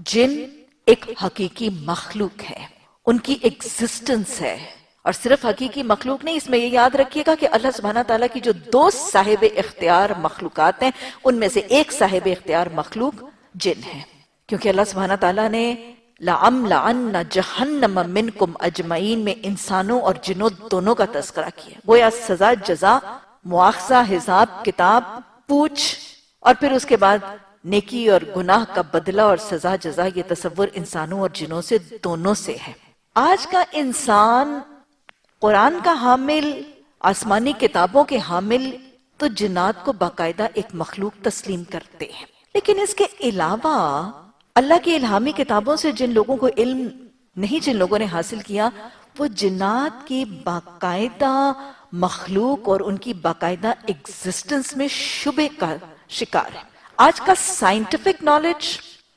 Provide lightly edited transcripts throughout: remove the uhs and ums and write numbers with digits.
جن ایک حقیقی مخلوق ہے، ان کی ایگزسٹنس ہے، اور صرف حقیقی مخلوق نہیں، اس میں یہ یاد رکھیے گا کہ اللہ سبحانہ تعالیٰ کی جو دو صاحب اختیار مخلوقات ہیں ان میں سے ایک صاحب اختیار مخلوق جن ہے، کیونکہ اللہ سبحانہ تعالیٰ نے لَأَمْلَأَنَّ جَهَنَّمَ مِنْكُمْ اجمعین میں انسانوں اور جنوں دونوں کا تذکرہ کیا، گویا سزا، جزا، مواخذہ، حساب کتاب، پوچھ، اور پھر اس کے بعد نیکی اور گناہ کا بدلہ اور سزا جزا، یہ تصور انسانوں اور جنوں سے دونوں سے ہے۔ آج کا انسان قرآن کا حامل، آسمانی کتابوں کے حامل، تو جنات کو باقاعدہ ایک مخلوق تسلیم کرتے ہیں، لیکن اس کے علاوہ اللہ کی الہامی کتابوں سے جن لوگوں کو علم نہیں، جن لوگوں نے حاصل کیا، وہ جنات کی باقاعدہ مخلوق اور ان کی باقاعدہ ایگزسٹنس میں شبہ کا شکار ہے۔ آج کا سائنٹیفک نالج،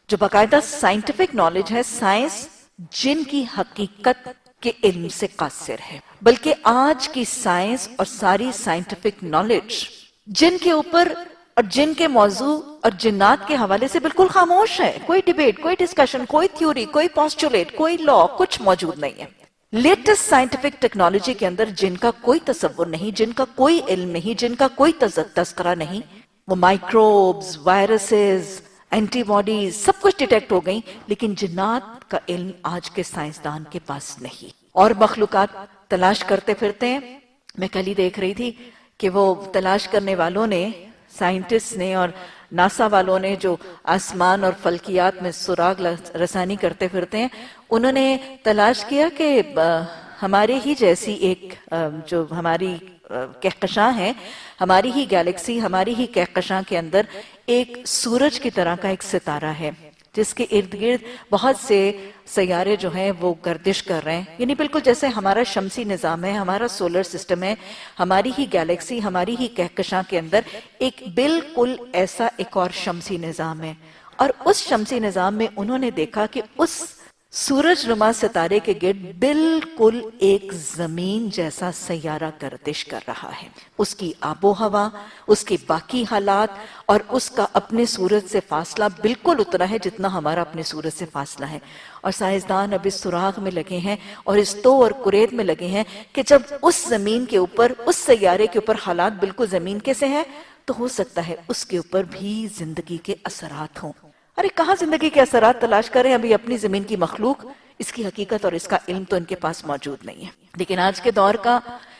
جو باقاعدہ سائنٹیفک نالج ہے، سائنس جن کی حقیقت کے علم سے قاصر ہے، بلکہ آج کی سائنس اور ساری سائنٹیفک نالج جن کے اوپر اور جن کے موضوع اور جنات کے حوالے سے بالکل خاموش ہے۔ کوئی ڈیبیٹ، کوئی ڈسکشن، کوئی تھیوری، کوئی پوسٹولیٹ، کوئی لا، کچھ موجود نہیں ہے۔ لیٹسٹ سائنٹیفک ٹیکنالوجی کے اندر جن کا کوئی تصور نہیں، جن کا کوئی علم نہیں، جن کا کوئی تذکرہ نہیں، وہ مائکروبز، وائرسز، اینٹی باڈیز سب کچھ ڈیٹیکٹ ہو گئیں، لیکن جنات کا علم آج کے سائنسدان کے پاس نہیں، اور مخلوقات تلاش کرتے پھرتے ہیں۔ میں کل ہی دیکھ رہی تھی کہ وہ تلاش کرنے والوں نے، سائنٹسٹ نے اور ناسا والوں نے، جو آسمان اور فلکیات میں سراغ رسانی کرتے پھرتے ہیں، انہوں نے تلاش کیا کہ ہمارے ہی جیسی ایک جو ہماری کہکشاں ہے، ہماری ہی گیلیکسی، ہماری ہی کہکشاں کے اندر ایک سورج کی طرح کا ایک ستارہ ہے، جس کے ارد گرد بہت سے سیارے جو ہیں وہ گردش کر رہے ہیں، یعنی بالکل جیسے ہمارا شمسی نظام ہے، ہمارا سولر سسٹم ہے، ہماری ہی گیلیکسی، ہماری ہی کہکشاں کے اندر ایک بالکل ایسا ایک اور شمسی نظام ہے، اور اس شمسی نظام میں انہوں نے دیکھا کہ اس سورج نما ستارے کے گرد بالکل ایک زمین جیسا سیارہ گردش کر رہا ہے، اس کی آب و ہوا، اس کے باقی حالات اور اس کا اپنے سورج سے فاصلہ بالکل اتنا ہے جتنا ہمارا اپنے سورج سے فاصلہ ہے، اور سائنسدان اب اس سراغ میں لگے ہیں اور اس تو اور کرید میں لگے ہیں کہ جب اس زمین کے اوپر، اس سیارے کے اوپر حالات بالکل زمین کے سے ہیں، تو ہو سکتا ہے اس کے اوپر بھی زندگی کے اثرات ہوں۔ ارے کہاں زندگی کے اثرات تلاش کریں، ابھی اپنی زمین کی مخلوق، اس کی حقیقت اور اس کا علم تو ان کے پاس موجود نہیں ہے۔ لیکن آج کے دور کا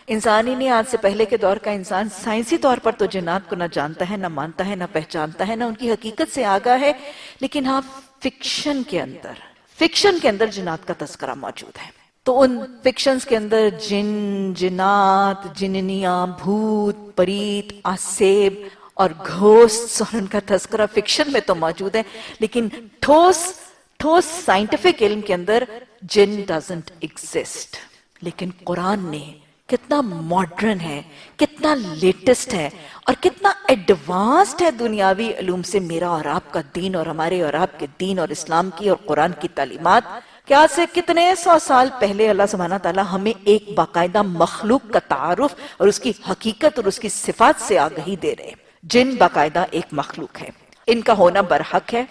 انسان ہی نہیں، آج سے پہلے کے دور کا انسان سائنسی طور پر تو جنات کو نہ جانتا ہے، نہ مانتا ہے، نہ پہچانتا ہے، نہ ان کی حقیقت سے آگاہ ہے، لیکن ہاں فکشن کے اندر جنات کا تذکرہ موجود ہے۔ تو ان فکشنز کے اندر جن، جنات، جننیاں، بھوت، پریت، آسیب اور گھوسٹ اور ان کا تذکرہ فکشن میں تو موجود ہے، لیکن ٹھوس سائنٹیفک علم کے اندر جن ڈزنٹ ایگزسٹ۔ لیکن قرآن نے کتنا ماڈرن ہے، کتنا لیٹسٹ ہے اور کتنا ایڈوانسڈ ہے دنیاوی علوم سے میرا اور آپ کا دین، اور ہمارے اور آپ کے دین اور اسلام کی اور قرآن کی تعلیمات، کہ آج سے کتنے 100 سال پہلے اللہ سبحانہ تعالیٰ ہمیں ایک باقاعدہ مخلوق کا تعارف اور اس کی حقیقت اور اس کی صفات سے آگہی دے رہے ہیں۔ جن باقاعدہ ایک مخلوق ہے، ان کا ہونا برحق ہے۔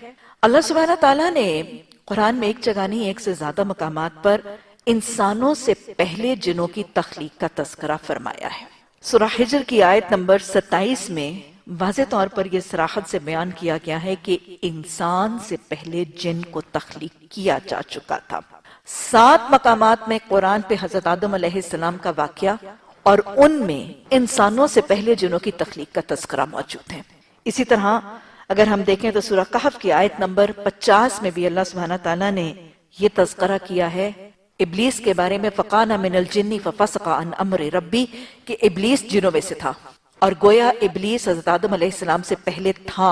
اللہ سبحانہ تعالیٰ نے قرآن میں ایک جگہ نہیں، ایک سے زیادہ مقامات پر انسانوں سے پہلے جنوں کی تخلیق کا تذکرہ فرمایا ہے۔ سورہ حجر کی آیت نمبر 27 میں واضح طور پر یہ صراحت سے بیان کیا گیا ہے کہ انسان سے پہلے جن کو تخلیق کیا جا چکا تھا۔ 7 مقامات میں قرآن پہ حضرت آدم علیہ السلام کا واقعہ اور ان میں انسانوں سے پہلے جنوں کی تخلیق کا تذکرہ موجود ہے۔ اسی طرح اگر ہم دیکھیں تو سورہ کہف کی آیت نمبر 50 میں بھی اللہ سبحانہ تعالیٰ نے یہ تذکرہ کیا ہے ابلیس کے بارے میں، فَقَانَ مِنَ الْجِنِّ فَفَسَقَ عَنْ أَمْرِ رَبِّ، کہ ابلیس جنوں میں سے تھا، اور گویا ابلیس حضرت آدم علیہ السلام سے پہلے تھا۔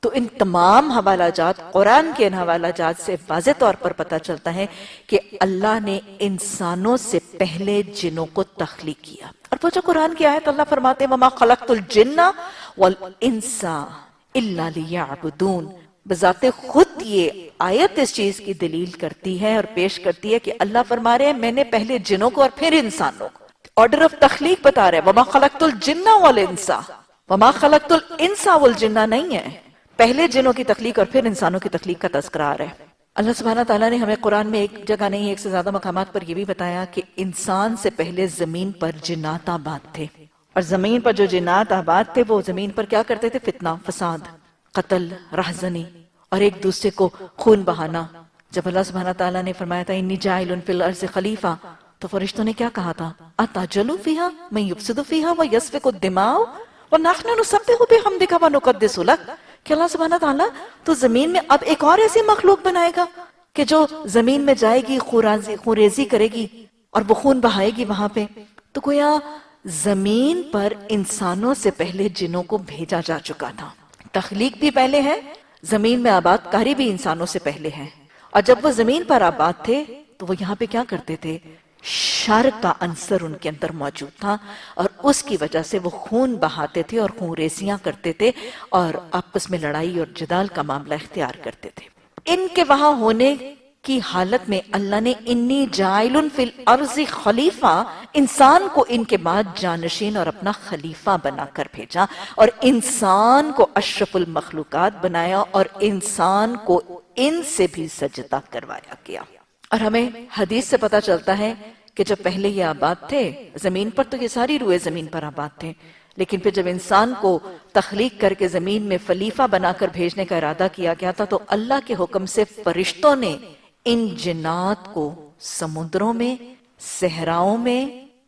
تو ان تمام حوالہ جات، قرآن کے ان حوالہ جات سے واضح طور پر پتہ چلتا ہے کہ اللہ نے انسانوں سے پہلے جنوں کو تخلیق کیا۔ اور وہ جو قرآن کی آیت اللہ فرماتے ہیں وَمَا خَلَقْتُ الْجِنَّ وَالْإِنسَ إِلَّا لِيَعْبُدُونَ، بذات خود یہ آیت اس چیز کی دلیل کرتی ہے اور پیش کرتی ہے کہ اللہ فرما رہے ہیں میں نے پہلے جنوں کو اور پھر انسانوں کو، آرڈر آف تخلیق بتا رہے ہیں۔ وَمَا خَلَقْتُ الْجِنَّ وَالْإِنسَ، وَمَا خَلَقْتُ الْإِنسَ وَالْجِنَّ نہیں ہے، پہلے جنوں کی تخلیق اور پھر انسانوں کی تخلیق کا تذکرہ آ رہا ہے۔ اللہ سبحانہ تعالیٰ نے ہمیں قرآن میں ایک جگہ نہیں ایک سے زیادہ مقامات پر یہ بھی بتایا کہ انسان سے پہلے زمین پر جنات آباد تھے، اور زمین پر جو جنات آباد تھے وہ زمین پر کیا کرتے تھے؟ فتنہ، فساد، قتل، رہزنی اور ایک دوسرے کو خون بہانا۔ جب اللہ سبحانہ تعالیٰ نے فرمایا تھا انی جاعل فی الارض خلیفہ، تو فرشتوں نے کیا کہا تھا؟ اتجعل فیہا من یفسد فیہا ویسفک الدماء ونحن نسبح بحمدک ونقدس لک، کہ اللہ سبحانہ تعالیٰ تو زمین میں اب ایک اور ایسی مخلوق بنائے گا کہ جو زمین میں جائے گی، خوریزی کرے گی اور وہ خون بہائے گی وہاں پہ۔ تو گویا زمین پر انسانوں سے پہلے جنوں کو بھیجا جا چکا تھا، تخلیق بھی پہلے ہے، زمین میں آباد کاری بھی انسانوں سے پہلے ہے۔ اور جب وہ زمین پر آباد تھے تو وہ یہاں پہ کیا کرتے تھے؟ شر کا عنصر ان کے اندر موجود تھا، اور اس کی وجہ سے وہ خون بہاتے تھے اور خون ریزیاں کرتے تھے اور آپس میں لڑائی اور جدال کا معاملہ اختیار کرتے تھے۔ ان کے وہاں ہونے کی حالت میں اللہ نے انی جاعل فی الارض خلیفہ، انسان کو ان کے بعد جانشین اور اپنا خلیفہ بنا کر بھیجا، اور انسان کو اشرف المخلوقات بنایا، اور انسان کو ان سے بھی سجدہ کروایا گیا۔ اور ہمیں حدیث سے پتا چلتا ہے کہ جب پہلے یہ آباد تھے زمین پر، تو یہ ساری روئے زمین پر آباد تھے، لیکن پھر جب انسان کو تخلیق کر کے زمین میں خلیفہ بنا کر بھیجنے کا ارادہ کیا گیا تھا، تو اللہ کے حکم سے فرشتوں نے ان جنات کو سمندروں میں، صحراؤں میں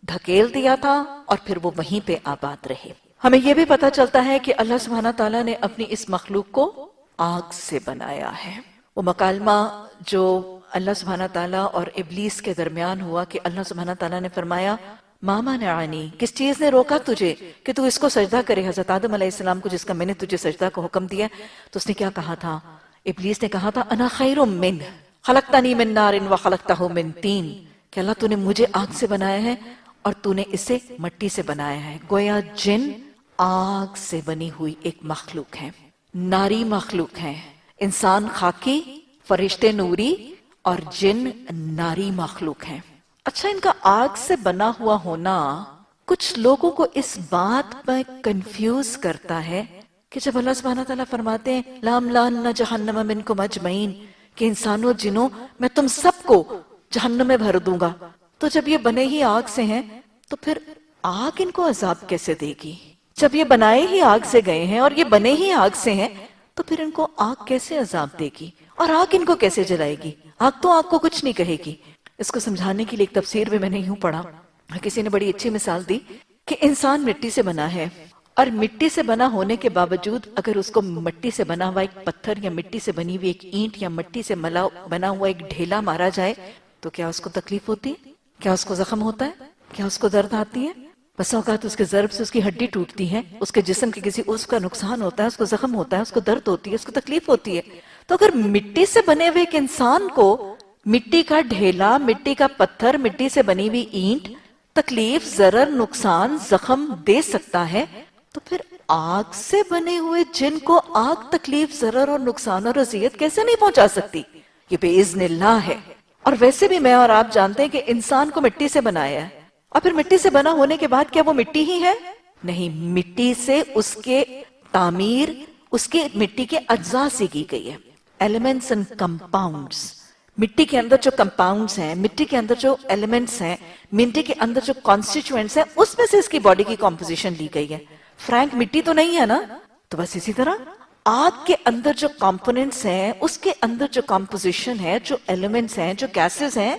دھکیل دیا تھا، اور پھر وہ وہیں پہ آباد رہے۔ ہمیں یہ بھی پتا چلتا ہے کہ اللہ سبحانہ تعالیٰ نے اپنی اس مخلوق کو آگ سے بنایا ہے۔ وہ مکالمہ جو اللہ سبحانہ تعالیٰ اور ابلیس کے درمیان ہوا کہ اللہ سبحانہ تعالیٰ نے فرمایا ما منعنی، کس چیز نے روکا تجھے کہ تو اس کو سجدہ کرے، حضرت آدم علیہ السلام کو جس کا میں نے تجھے سجدہ کو حکم دیا۔ تو اس نے کیا کہا تھا؟ ابلیس نے کہا تھا انا خیر من خلقتنی من نار وخلقتہ من طین، کہ اللہ تو نے مجھے آگ سے بنایا ہے اور تو نے اسے مٹی سے بنایا ہے۔ گویا جن آگ سے بنی ہوئی ایک مخلوق ہے، ناری مخلوق ہے، انسان خاکی، فرشتے نوری اور جن ناری مخلوق ہیں۔ اچھا، ان کا آگ سے بنا ہوا ہونا کچھ لوگوں کو اس بات میں کنفیوز کرتا ہے کہ جب اللہ سبحانہ تعالیٰ فرماتے ہیں لَأَمْلَأَنَّ جَهَنَّمَ مِنْكُمْ أَجْمَعِينَ، کہ انسانوں جنوں میں تم سب کو جہنم میں بھر دوں گا، تو جب یہ بنے ہی آگ سے ہیں تو پھر آگ ان کو عذاب کیسے دے گی؟ جب یہ بنائے ہی آگ سے گئے ہیں اور یہ بنے ہی آگ سے ہیں تو پھر ان کو آگ کیسے عذاب دے گی، اور آگ ان کو کیسے جلائے گی؟ آگ تو آگ کو کچھ نہیں کہے گی۔ اس کو سمجھانے کے لیے ایک تفسیر میں نے یوں پڑھا، کسی نے بڑی اچھی مثال دی کہ انسان مٹی سے بنا ہے، اور مٹی سے بنا ہونے کے باوجود اگر اس کو مٹی سے بنا ہوا ایک پتھر یا مٹی سے بنی ہوئی ایک اینٹ یا مٹی سے بنا ہوا ایک ڈھیلا مارا جائے تو کیا اس کو تکلیف ہوتی ہے؟ کیا اس کو زخم ہوتا ہے؟ کیا اس کو درد آتی ہے؟ بس اوقات اس کے ضرب سے اس کی ہڈی ٹوٹتی ہے، اس کے جسم کے کسی عضو کا نقصان ہوتا ہے، اس کو زخم ہوتا ہے، اس کو درد ہوتی ہے، اس کو تکلیف ہوتی ہے۔ تو اگر مٹی سے بنے ہوئے ایک انسان کو مٹی کا ڈھیلا، مٹی کا پتھر، مٹی سے بنی ہوئی اینٹ تکلیف، ضرر، نقصان، زخم دے سکتا ہے، تو پھر آگ سے بنے ہوئے جن کو آگ تکلیف، ضرر اور نقصان اور اذیت کیسے نہیں پہنچا سکتی؟ یہ بے اذن اللہ ہے۔ اور ویسے بھی میں اور آپ جانتے ہیں کہ انسان کو مٹی سے بنایا ہے، اور پھر مٹی سے بنا ہونے کے بعد کیا وہ مٹی ہی ہے؟ نہیں، مٹی سے اس کے تعمیر، اس کے مٹی کے اجزاء سے کی گئی ہے، ایلیمنٹس اینڈ کمپاؤنڈز۔ مٹی کے اندر جو کمپاؤنڈز ہیں، مٹی کے اندر جو ایلیمنٹس ہیں، مٹی کے اندر جو کانسٹیچوئنٹس ہیں، اس میں سے اس کی باڈی کی کمپوزیشن لی گئی ہے۔ فرینک مٹی تو نہیں ہے نا؟ تو بس اسی طرح آگ کے اندر جو کمپوننٹس ہیں، اس کے اندر جو کمپوزیشن ہے، جو ایلیمنٹس ہیں، جو گیسز ہیں،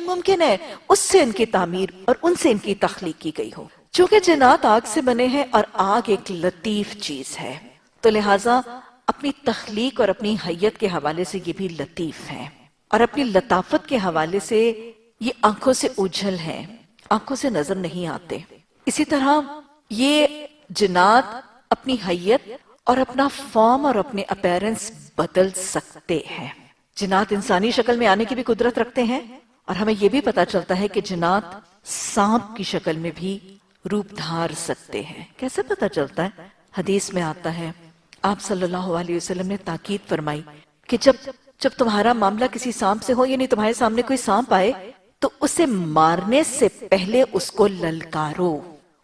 ممکن ہے اس سے ان کی تعمیر اور ان سے ان کی تخلیق کی گئی ہو۔ چونکہ جنات آگ سے بنے ہیں اور آگ ایک لطیف چیز ہے، تو لہٰذا اپنی تخلیق اور اپنی حیت کے حوالے سے یہ بھی لطیف ہے، اور اپنی لطافت کے حوالے سے یہ آنکھوں سے اوجھل ہیں، آنکھوں سے نظر نہیں آتے۔ اسی طرح یہ جنات اپنی حیت اور اپنا فارم اور اپنے اپیرنس بدل سکتے ہیں۔ جنات انسانی شکل میں آنے کی بھی قدرت رکھتے ہیں، اور ہمیں یہ بھی پتا چلتا ہے کہ جنات سانپ کی شکل میں بھی روپ دھار سکتے ہیں۔ کیسے پتا چلتا ہے؟ حدیث میں آتا ہے، آپ صلی اللہ علیہ وسلم نے تاکید فرمائی کہ جب تمہارا معاملہ کسی سانپ سے ہو، یعنی تمہارے سامنے کوئی سانپ آئے، تو اسے مارنے سے پہلے اس کو للکارو،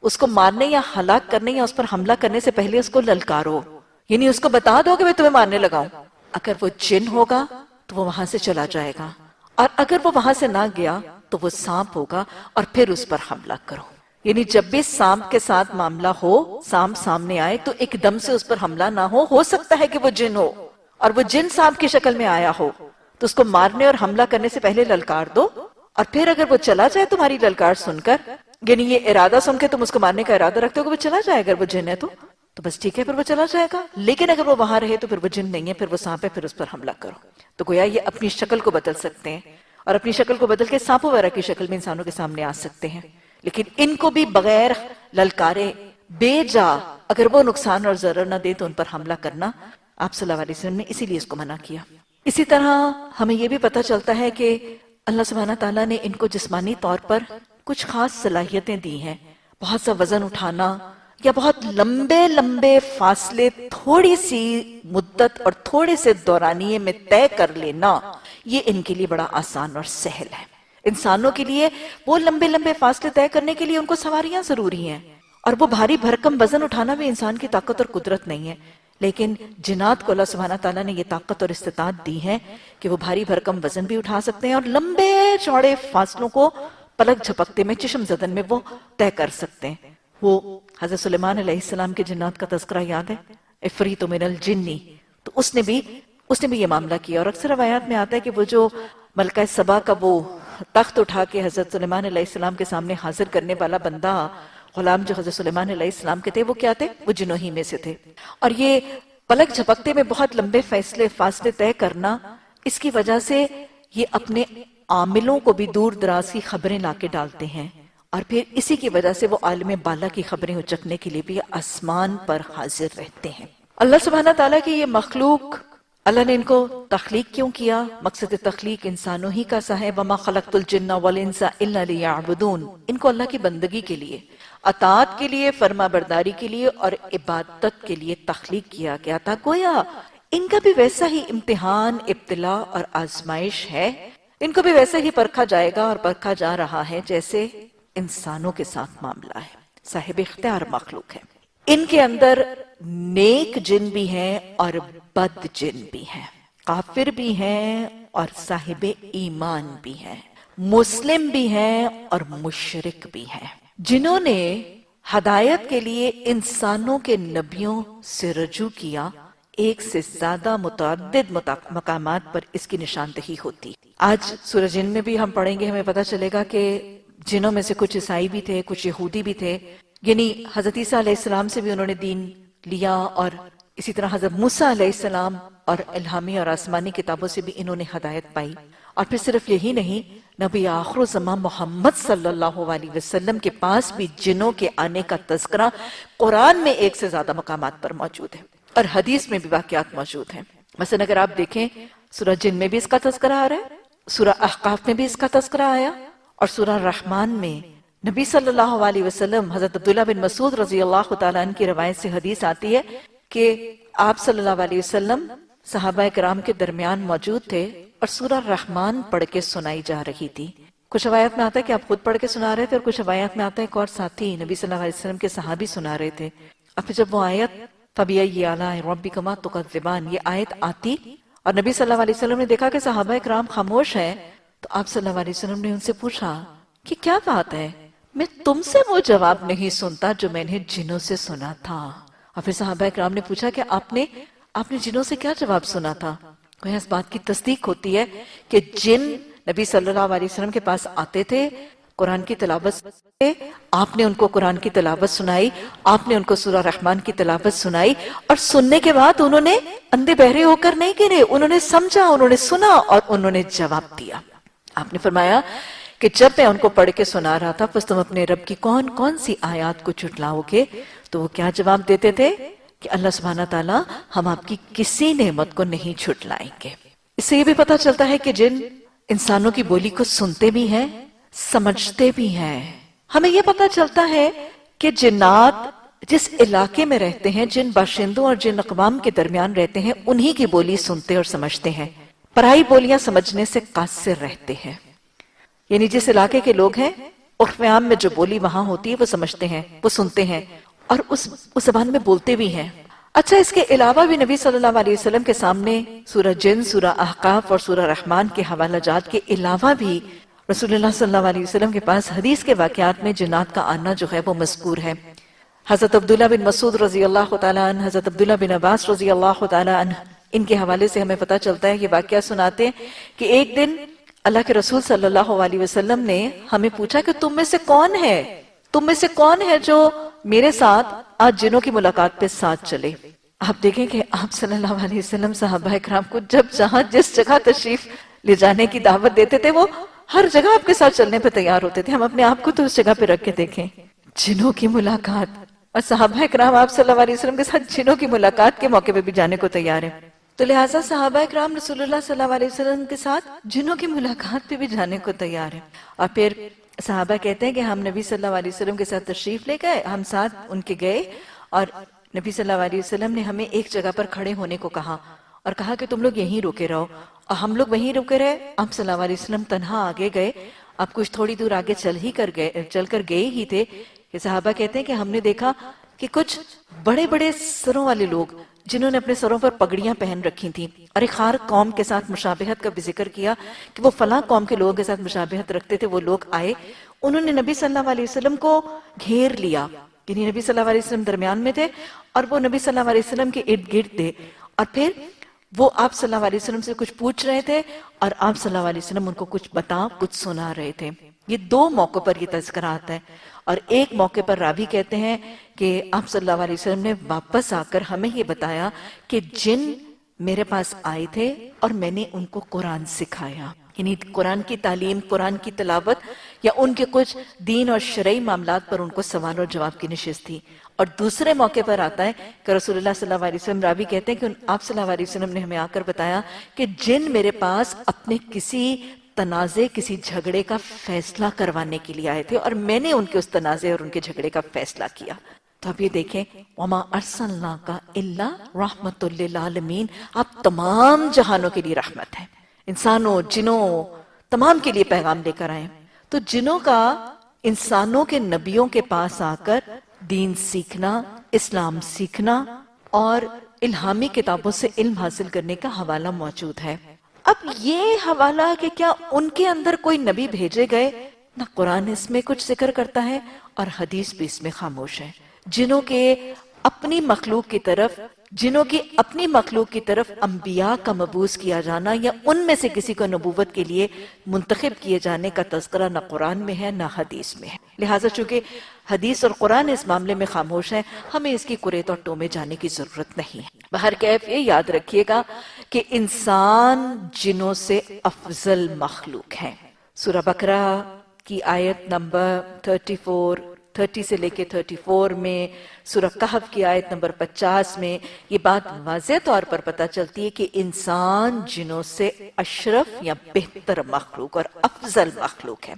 اس کو مارنے یا ہلاک کرنے یا اس پر حملہ کرنے سے پہلے اس کو للکارو، یعنی اس کو بتا دو کہ میں تمہیں مارنے لگا ہوں۔ اگر وہ جن ہوگا تو وہ وہاں سے چلا جائے گا، اور اگر وہ وہاں سے نہ گیا تو وہ سانپ ہوگا اور پھر اس پر حملہ کرو۔ یعنی جب بھی سانپ کے ساتھ معاملہ ہو، سانپ سامنے آئے تو ایک دم سے اس پر حملہ نہ ہو سکتا ہے کہ وہ جن ہو، اور وہ جن سانپ کی شکل میں آیا ہو تو اس کو مارنے اور حملہ کرنے سے پہلے للکار دو، اور پھر اگر وہ چلا جائے تمہاری للکار سن کر، یعنی یہ ارادہ سن کے تم اس کو مارنے کا ارادہ رکھتے ہو کہ وہ چلا جائے، اگر وہ جن ہے تو بس ٹھیک ہے، پھر وہ چلا جائے گا، لیکن اگر وہ وہاں رہے تو پھر وہ جن نہیں ہے، پھر وہ سانپ ہے، پھر اس پر حملہ کرو۔ تو گویا یہ اپنی شکل کو بدل سکتے ہیں، اور اپنی شکل کو بدل کے سانپوں وغیرہ کی شکل میں انسانوں کے سامنے آ سکتے ہیں، لیکن ان کو بھی بغیر للکارے بے جا اگر وہ نقصان اور ضرر نہ دے تو ان پر حملہ کرنا آپ صلی اللہ علیہ وسلم نے اسی لیے اس کو منع کیا۔ اسی طرح ہمیں یہ بھی پتہ چلتا ہے کہ اللہ سبحانہ تعالیٰ نے ان کو جسمانی طور پر کچھ خاص صلاحیتیں دی ہیں، بہت سا وزن اٹھانا یا بہت لمبے لمبے فاصلے تھوڑی سی مدت اور تھوڑے سے دورانیے میں طے کر لینا، یہ ان کے لیے بڑا آسان اور سہل ہے۔ انسانوں کے لیے وہ لمبے لمبے فاصلے طے کرنے کے لیے ان کو سواریاں ضروری ہیں، اور وہ بھاری بھرکم وزن اٹھانا بھی انسان کی طاقت اور قدرت نہیں ہے، لیکن جنات کو اللہ سبحانہ تعالیٰ نے یہ طاقت اور استطاعت دی ہے کہ وہ بھاری بھرکم وزن بھی اٹھا سکتے ہیں اور لمبے چوڑے فاصلوں کو پلک جھپکتے میں، چشم زدن میں وہ طے کر سکتے ہیں۔ وہ حضرت سلیمان علیہ السلام کے جنات کا تذکرہ یاد ہے، عفریت من الجنی، تو اس نے بھی یہ معاملہ کیا، اور اکثر روایات میں آتا ہے کہ وہ جو ملکہ سبا کا وہ تخت اٹھا کے حضرت سلیمان علیہ السلام کے سامنے حاضر کرنے والا بندہ، غلام جو حضرت سلیمان علیہ السلام کے تھے، وہ کیا تھے؟ وہ جنوں ہی میں سے تھے۔ اور یہ پلک جھپکتے میں بہت لمبے فاصلے طے کرنا، اس کی وجہ سے یہ اپنے عاملوں کو بھی دور دراز کی خبریں لا کے ڈالتے ہیں، اور پھر اسی کی وجہ سے وہ عالم بالا کی خبریں اچکنے کے لیے بھی آسمان پر حاضر رہتے ہیں۔ اللہ سبحانہ تعالیٰ کی یہ مخلوق، اللہ نے ان کو تخلیق کیوں کیا؟ مقصد تخلیق انسانوں ہی کا سا ہے، وَمَا خَلَقْتُ الْجِنَّ وَالْإِنسَ إِلَّا لِيَعْبُدُونَ، ان کو اللہ کی بندگی کے لیے، اطاعت کے لیے، فرما برداری کے لیے اور عبادت کے لیے تخلیق کیا گیا تھا۔ گویا ان کا بھی ویسا ہی امتحان، ابتلا اور آزمائش ہے، ان کو بھی ویسے ہی پرکھا جائے گا اور پرکھا جا رہا ہے جیسے انسانوں کے ساتھ معاملہ ہے۔ صاحب اختیار مخلوق ہے، ان کے اندر نیک جن بھی ہیں اور بد جن بھی ہیں، کافر بھی ہیں اور صاحب ایمان بھی ہیں، مسلم بھی ہیں اور مشرک بھی ہیں، جنہوں نے ہدایت کے لیے انسانوں کے نبیوں سے رجوع کیا۔ ایک سے زیادہ متعدد مقامات پر اس کی نشاندہی ہوتی۔ آج سورہ جن میں بھی ہم پڑھیں گے، ہمیں پتہ چلے گا کہ جنوں میں سے کچھ عیسائی بھی تھے، کچھ یہودی بھی تھے، یعنی حضرت عیسیٰ علیہ السلام سے بھی انہوں نے دین لیا، اور اسی طرح حضرت موسیٰ علیہ السلام اور الہامی اور آسمانی کتابوں سے بھی انہوں نے ہدایت پائی۔ اور پھر صرف یہی نہیں، نبی آخر الزمان محمد صلی اللہ علیہ وسلم کے پاس بھی جنوں کے آنے کا تذکرہ قرآن میں ایک سے زیادہ مقامات پر موجود ہے، اور حدیث میں بھی واقعات موجود ہیں۔ مثلا اگر آپ دیکھیں، سورہ جن میں بھی اس کا تذکرہ آ رہا ہے، سورہ احقاف میں بھی اس کا تذکرہ آیا، اور سورہ رحمان میں نبی صلی اللہ علیہ وسلم، حضرت عبداللہ بن مسعود رضی اللہ تعالیٰ عنہ کی روایت سے حدیث آتی ہے کہ آپ صلی اللہ علیہ وسلم صحابہ کرام کے درمیان موجود تھے اور سورہ رحمان پڑھ کے سنائی جا رہی تھی۔ کچھ روایات میں آتا ہے کہ آپ خود پڑھ کے سنا رہے تھے، اور کچھ روایات میں آتا ہے ایک اور ساتھی نبی صلی اللہ علیہ وسلم کے صحابی سنا رہے تھے۔ اور پھر جب وہ آیت فَبِأَيِّ آلَاءِ رَبِّكُمَا تُكَذِّبَانِ، یہ آیت آتی اور نبی صلی اللہ علیہ وسلم نے دیکھا کہ صحابہ کرام خاموش ہیں، تو آپ صلی اللہ علیہ وسلم نے ان سے پوچھا کہ کیا بات ہے، میں تم سے وہ جواب نہیں سنتا جو میں نے جنوں سے سنا تھا۔ اور پھر صحابہ کرام نے پوچھا کہ آپ نے جنوں سے کیا جواب سنا تھا؟ اس بات کی تصدیق ہوتی ہے کہ جن نبی صلی اللہ علیہ وسلم کے پاس آتے تھے، قرآن کی تلاوت سنتے، آپ نے ان کو قرآن کی تلاوت سنائی، آپ نے ان کو سورہ رحمان کی تلاوت سنائی، اور سننے کے بعد انہوں نے اندھے بہرے ہو کر نہیں گرے، انہوں نے سمجھا، انہوں نے سنا اور انہوں نے جواب دیا۔ آپ نے فرمایا کہ جب میں ان کو پڑھ کے سنا رہا تھا، پس تم اپنے رب کی کون کون سی آیات کو جھٹلاؤ گے؟ تو وہ کیا جواب دیتے تھے کہ اللہ سبحانہ تعالیٰ ہم آپ کی کسی نعمت کو نہیں جھٹلائیں گے۔ اس سے یہ بھی پتہ چلتا ہے کہ جن انسانوں کی بولی کو سنتے بھی ہیں، سمجھتے بھی ہیں۔ ہمیں یہ پتہ چلتا ہے کہ جنات جس علاقے میں رہتے ہیں، جن باشندوں اور جن اقوام کے درمیان رہتے ہیں، انہی کی بولی سنتے اور سمجھتے ہیں، پرائی بولیاں سمجھنے سے قاصر رہتے ہیں۔ یعنی جس علاقے کے لوگ ہیں، عرف عام میں جو بولی وہاں ہوتی ہے وہ سمجھتے ہیں، وہ سنتے ہیں، اور اس زبان میں بولتے بھی ہیں۔ اچھا، اس کے علاوہ بھی نبی صلی اللہ علیہ وسلم کے سامنے سورہ جن، سورہ احقاف اور سورہ رحمان کے حوالہ جات کے علاوہ بھی رسول اللہ صلی اللہ علیہ وسلم کے پاس حدیث کے واقعات میں جنات کا آنا جو ہے وہ مذکور ہے۔ حضرت عبداللہ بن مسعود رضی اللہ تعالیٰ عنہ، حضرت عبداللہ بن عباس رضی اللہ تعالیٰ عنہ، ان کے حوالے سے ہمیں پتہ چلتا ہے، یہ واقعہ سناتے ہیں کہ ایک دن اللہ کے رسول صلی اللہ علیہ وسلم نے ہمیں پوچھا کہ تم میں سے کون ہے جو میرے ساتھ آج جنوں کی ملاقات پہ ساتھ چلے۔ آپ دیکھیں کہ آپ صلی اللہ علیہ وسلم صحابہ اکرام کو جب جہاں جس جگہ تشریف لے جانے کی دعوت دیتے تھے، وہ ہر جگہ آپ کے ساتھ چلنے پہ تیار ہوتے تھے۔ ہم اپنے آپ کو تو اس جگہ پہ رکھ کے دیکھیں، جنوں کی ملاقات، اور صحابہ اکرام آپ صلی اللہ علیہ وسلم کے ساتھ جنوں کی ملاقات کے موقع پہ بھی جانے کو تیار ہیں۔ تو لہٰذا صحابہ اکرام رسول اللہ صلی اللہ علیہ وسلم کے ساتھ جنوں کی ملاقات پہ بھی جانے کو تیار ہیں۔ اور پھر صحابہ کہتے ہیں کہ ہم نبی صلی اللہ علیہ وسلم کے ساتھ تشریف لے گئے، ہم ساتھ ان کے گئے، اور نبی صلی اللہ علیہ وسلم نے ہمیں ایک جگہ پر کھڑے ہونے کو کہا اور کہا کہ تم لوگ یہیں رکے رہو، اور ہم لوگ وہیں رکے رہے۔ آپ صلی اللہ علیہ وسلم تنہا آگے گئے، آپ کچھ تھوڑی دور آگے چل کر گئے ہی تھے کہ صحابہ کہتے ہیں کہ ہم نے دیکھا کہ کچھ بڑے بڑے سروں والے لوگ جنہوں نے اپنے سروں پر پگڑیاں پہن رکھی تھیں، اور ایک خاص قوم کے ساتھ مشابہت کا بھی ذکر کیا کہ وہ فلاں قوم کے لوگوں کے ساتھ مشابہت رکھتے تھے۔ وہ لوگ آئے، انہوں نے نبی صلی اللہ علیہ وسلم کو گھیر لیا، یعنی نبی صلی اللہ علیہ وسلم درمیان میں تھے اور وہ نبی صلی اللہ علیہ وسلم کے ارد گرد تھے، اور پھر وہ آپ صلی اللہ علیہ وسلم سے کچھ پوچھ رہے تھے اور آپ صلی اللہ علیہ وسلم ان کو کچھ سنا رہے تھے۔ یہ دو موقع پر یہ تذکرہ آتا ہے، اور ایک موقع پر راوی کہتے ہیں کہ آپ صلی اللہ علیہ وسلم نے واپس آ کر ہمیں یہ بتایا کہ جن میرے پاس آئے تھے اور میں نے ان کو قرآن سکھایا، یعنی قرآن کی تعلیم، قرآن کی تلاوت، یا ان کے کچھ دین اور شرعی معاملات پر ان کو سوال اور جواب کی نشست تھی۔ اور دوسرے موقع پر آتا ہے کہ رسول اللہ صلی اللہ علیہ وسلم، راوی کہتے ہیں کہ آپ صلی اللہ علیہ وسلم نے ہمیں آ کر بتایا کہ جن میرے پاس اپنے کسی تنازع، کسی جھگڑے کا فیصلہ کروانے کے لیے آئے تھے، اور میں نے ان کے اس تنازع اور ان کے جھگڑے کا فیصلہ کیا۔ تو اب یہ دیکھیں، وَمَا أَرْسَلْنَاكَ إِلَّا رَحْمَةٌ لِّلْعَالَمِينَ، آپ تمام جہانوں کے لیے رحمت ہیں، انسانوں، جنوں، تمام کے لیے پیغام لے کر آئے۔ تو جنوں کا انسانوں کے نبیوں کے پاس آ کر دین سیکھنا، اسلام سیکھنا اور الہامی کتابوں سے علم حاصل کرنے کا حوالہ موجود ہے۔ اب یہ حوالہ کہ کیا ان کے اندر کوئی نبی بھیجے گئے، نہ قرآن اس میں کچھ ذکر کرتا ہے اور حدیث بھی اس میں خاموش ہے۔ جنوں کی اپنی مخلوق کی طرف انبیاء کا مبعوث کیا جانا، یا ان میں سے کسی کو نبوت کے لیے منتخب کیے جانے کا تذکرہ نہ قرآن میں ہے نہ حدیث میں ہے۔ لہٰذا چونکہ حدیث اور قرآن اس معاملے میں خاموش ہے، ہمیں اس کی قریت اور ٹو میں جانے کی ضرورت نہیں ہے۔ بہرکیف یہ یاد رکھیے گا کہ انسان جنوں سے افضل مخلوق ہے۔ سورہ بقرہ کی آیت نمبر 30 سے لے کے 34 میں، سورہ کہف کی آیت نمبر 50 میں یہ بات واضح طور پر پتہ چلتی ہے کہ انسان جنوں سے اشرف یا بہتر مخلوق اور افضل مخلوق ہے۔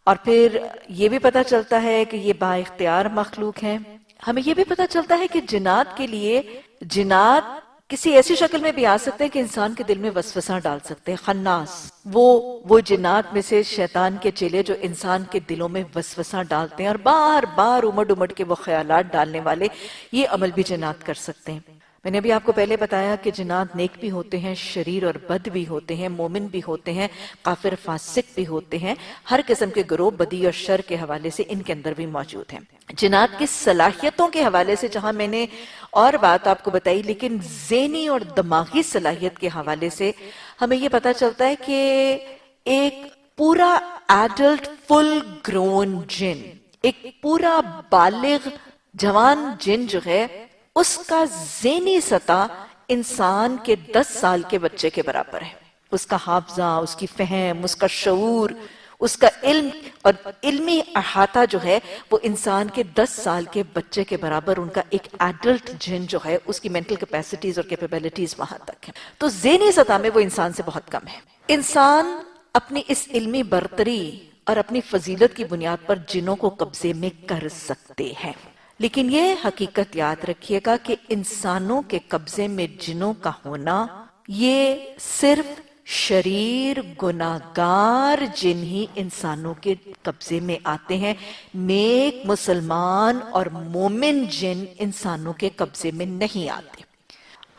اور پھر یہ بھی پتہ چلتا ہے کہ یہ با اختیار مخلوق ہیں۔ ہمیں یہ بھی پتہ چلتا ہے کہ جنات کے لیے، جنات کسی ایسی شکل میں بھی آ سکتے ہیں کہ انسان کے دل میں وسوسہ ڈال سکتے ہیں۔ خناس، وہ جنات میں سے شیطان کے چیلے جو انسان کے دلوں میں وسوسہ ڈالتے ہیں اور بار بار امڑ کے وہ خیالات ڈالنے والے، یہ عمل بھی جنات کر سکتے ہیں۔ میں نے ابھی آپ کو پہلے بتایا کہ جنات نیک بھی ہوتے ہیں، شریر اور بد بھی ہوتے ہیں، مومن بھی ہوتے ہیں، کافر فاسق بھی ہوتے ہیں، ہر قسم کے گروہ بدی اور شر کے حوالے سے ان کے اندر بھی موجود ہیں۔ جنات کی صلاحیتوں کے حوالے سے جہاں میں نے اور بات آپ کو بتائی، لیکن ذہنی اور دماغی صلاحیت کے حوالے سے ہمیں یہ پتہ چلتا ہے کہ ایک پورا ایڈلٹ فل گرون جن، ایک پورا بالغ جوان جن جو ہے، اس کا ذہنی سطح انسان کے 10 سال کے بچے کے برابر ہے۔ اس کا حافظہ، اس کی فہم، اس کا شعور، اس کا علم اور علمی احاطہ جو ہے وہ انسان کے 10 سال کے بچے کے برابر، ان کا ایک ایڈلٹ جن جو ہے اس کی مینٹل کیپیسٹیز اور کیپیبلٹیز وہاں تک ہیں۔ تو ذہنی سطح میں وہ انسان سے بہت کم ہے۔ انسان اپنی اس علمی برتری اور اپنی فضیلت کی بنیاد پر جنوں کو قبضے میں کر سکتے ہیں، لیکن یہ حقیقت یاد رکھیے گا کہ انسانوں کے قبضے میں جنوں کا ہونا یہ صرف شریر گناہگار جن ہی انسانوں کے قبضے میں آتے ہیں، نیک مسلمان اور مومن جن انسانوں کے قبضے میں نہیں آتے۔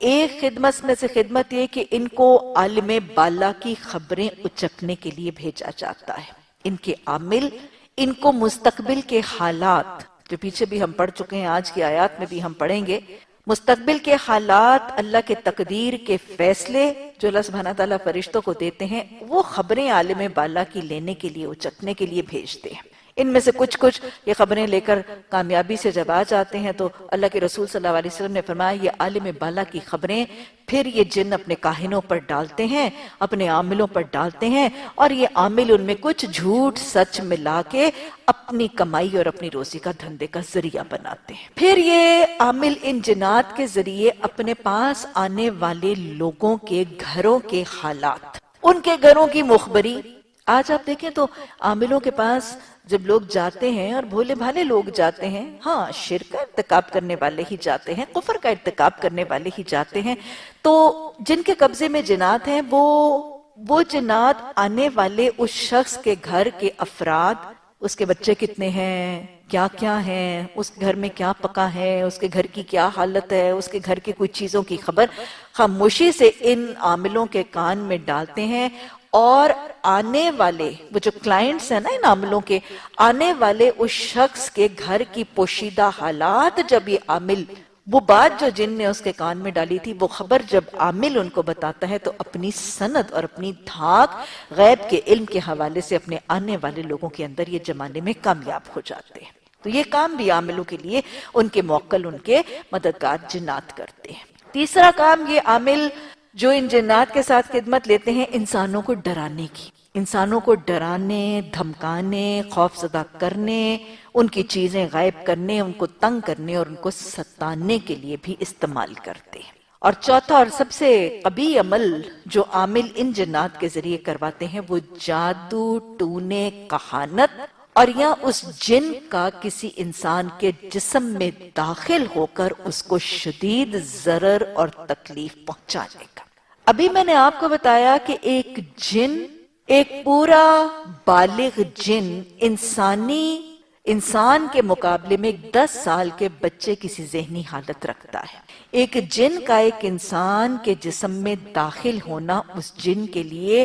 ایک خدمت میں سے خدمت یہ کہ ان کو عالم بالا کی خبریں اچکنے کے لیے بھیجا جاتا ہے. ان کے عامل ان کو مستقبل کے حالات جو پیچھے بھی ہم پڑھ چکے ہیں، آج کی آیات میں بھی ہم پڑھیں گے، مستقبل کے حالات، اللہ کے تقدیر کے فیصلے جو اللہ سبحانہ تعالیٰ فرشتوں کو دیتے ہیں، وہ خبریں عالم بالا کی لینے کے لیے، اچکنے کے لیے بھیجتے ہیں. ان میں سے کچھ یہ خبریں لے کر کامیابی سے جب آ جاتے ہیں تو اللہ کے رسول صلی اللہ علیہ وسلم نے فرمایا یہ عالم بالا کی خبریں پھر یہ جن اپنے کاہنوں پر ڈالتے ہیں، اپنے عاملوں پر ڈالتے ہیں، اور یہ عامل ان میں کچھ جھوٹ سچ ملا کے اپنی کمائی اور اپنی روزی کا دھندے کا ذریعہ بناتے ہیں. پھر یہ عامل ان جنات کے ذریعے اپنے پاس آنے والے لوگوں کے گھروں کے حالات، ان کے گھروں کی مخبری. آج آپ دیکھیں تو عاملوں کے پاس جب لوگ جاتے ہیں، اور بھولے بھالے لوگ جاتے ہیں، ہاں شرک کا ارتکاب کرنے والے ہی جاتے ہیں، کفر کا ارتکاب کرنے والے ہی جاتے ہیں، تو جن کے قبضے میں جنات ہیں وہ جنات آنے والے اس شخص کے گھر کے افراد، اس کے بچے کتنے ہیں، کیا کیا ہیں، اس گھر میں کیا پکا ہے، اس کے گھر کی کیا حالت ہے، اس کے گھر کی کچھ چیزوں کی خبر خاموشی سے ان عاملوں کے کان میں ڈالتے ہیں. اور آنے والے وہ جو کلائنٹس ہیں نا ان عاملوں کے، آنے والے اس شخص کے گھر کی پوشیدہ حالات جب یہ عامل، وہ بات جو جن نے اس کے کان میں ڈالی تھی، وہ خبر جب عامل ان کو بتاتا ہے تو اپنی سند اور اپنی دھاک غیب کے علم کے حوالے سے اپنے آنے والے لوگوں کے اندر یہ جمانے میں کامیاب ہو جاتے ہیں. تو یہ کام بھی عاملوں کے لیے ان کے موکل، ان کے مددگار جنات کرتے ہیں. تیسرا کام یہ عامل جو ان جنات کے ساتھ خدمت لیتے ہیں، انسانوں کو ڈرانے کی، انسانوں کو ڈرانے، دھمکانے، خوف زدہ کرنے، ان کی چیزیں غائب کرنے، ان کو تنگ کرنے اور ان کو ستانے کے لیے بھی استعمال کرتے ہیں. اور چوتھا اور سب سے قبیح عمل جو عامل ان جنات کے ذریعے کرواتے ہیں وہ جادو، ٹونے، کہانت، اور یا اس جن کا کسی انسان کے جسم میں داخل ہو کر اس کو شدید ضرر اور تکلیف پہنچانے کا. ابھی میں نے آپ کو بتایا کہ ایک جن، ایک پورا بالغ جن انسان کے مقابلے میں 10 سال کے بچے کسی ذہنی حالت رکھتا ہے. ایک جن کا ایک انسان کے جسم میں داخل ہونا اس جن کے لیے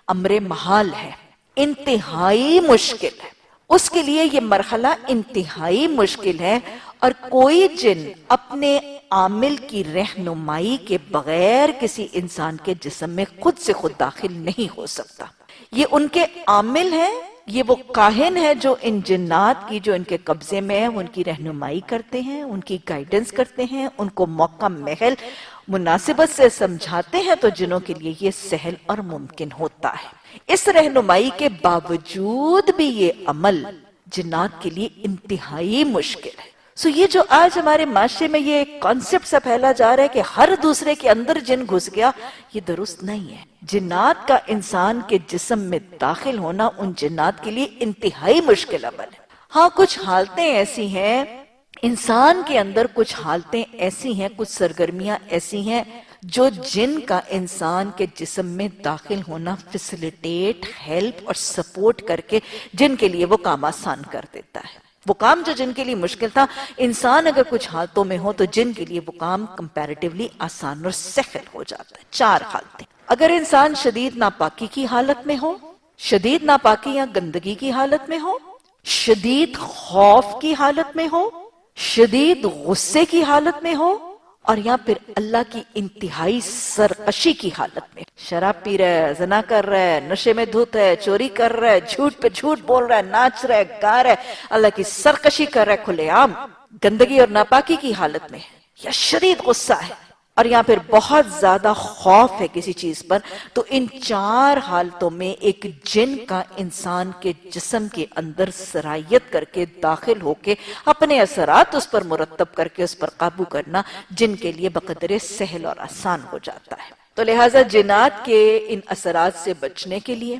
امر محال ہے، انتہائی مشکل ہے. اس کے لیے یہ مرحلہ انتہائی مشکل ہے، اور کوئی جن اپنے عامل کی رہنمائی کے بغیر کسی انسان کے جسم میں خود سے خود داخل نہیں ہو سکتا. یہ ان کے عامل ہیں، یہ وہ کاہن ہے جو ان جنات کی جو ان کے قبضے میں ہے ان کی رہنمائی کرتے ہیں، ان کی گائیڈنس کرتے ہیں، ان کو موقع محل مناسبت سے سمجھاتے ہیں، تو جنوں کے لیے یہ سہل اور ممکن ہوتا ہے. اس رہنمائی کے باوجود بھی یہ عمل جنات کے لیے انتہائی مشکل ہے. یہ جو آج ہمارے معاشرے میں یہ کانسیپٹ سا پھیلا جا رہا ہے کہ ہر دوسرے کے اندر جن گھس گیا، یہ درست نہیں ہے. جنات کا انسان کے جسم میں داخل ہونا ان جنات کے لیے انتہائی مشکل عمل ہے. ہاں کچھ حالتیں ایسی ہیں، انسان کے اندر کچھ حالتیں ایسی ہیں، کچھ سرگرمیاں ایسی ہیں جو جن کا انسان کے جسم میں داخل ہونا فیسیلیٹیٹ، ہیلپ اور سپورٹ کر کے جن کے لیے وہ کام آسان کر دیتا ہے. وہ کام جو جن کے لیے مشکل تھا، انسان اگر کچھ حالتوں میں ہو تو جن کے لیے وہ کام کمپیریٹیولی آسان اور سہل ہو جاتا ہے. 4 حالتیں. اگر انسان شدید ناپاکی کی حالت میں ہو، شدید ناپاکی یا گندگی کی حالت میں ہو، شدید خوف کی حالت میں ہو، شدید غصے کی حالت میں ہو، اور یا پھر اللہ کی انتہائی سرکشی کی حالت میں، شراب پی رہا ہے، زنا کر رہا ہے، نشے میں دھت ہے، چوری کر رہا ہے، جھوٹ پہ جھوٹ بول رہا ہے، ناچ رہا ہے، گا رہا ہے، اللہ کی سرکشی کر رہا ہے کھلے عام، گندگی اور ناپاکی کی حالت میں، یا شدید غصہ ہے، اور یا پھر بہت زیادہ خوف ہے کسی چیز پر، تو ان 4 حالتوں میں ایک جن کا انسان کے جسم کے اندر سرایت کر کے داخل ہو کے اپنے اثرات اس پر مرتب کر کے اس پر قابو کرنا جن کے لیے بقدر سہل اور آسان ہو جاتا ہے. تو لہٰذا جنات کے ان اثرات سے بچنے کے لیے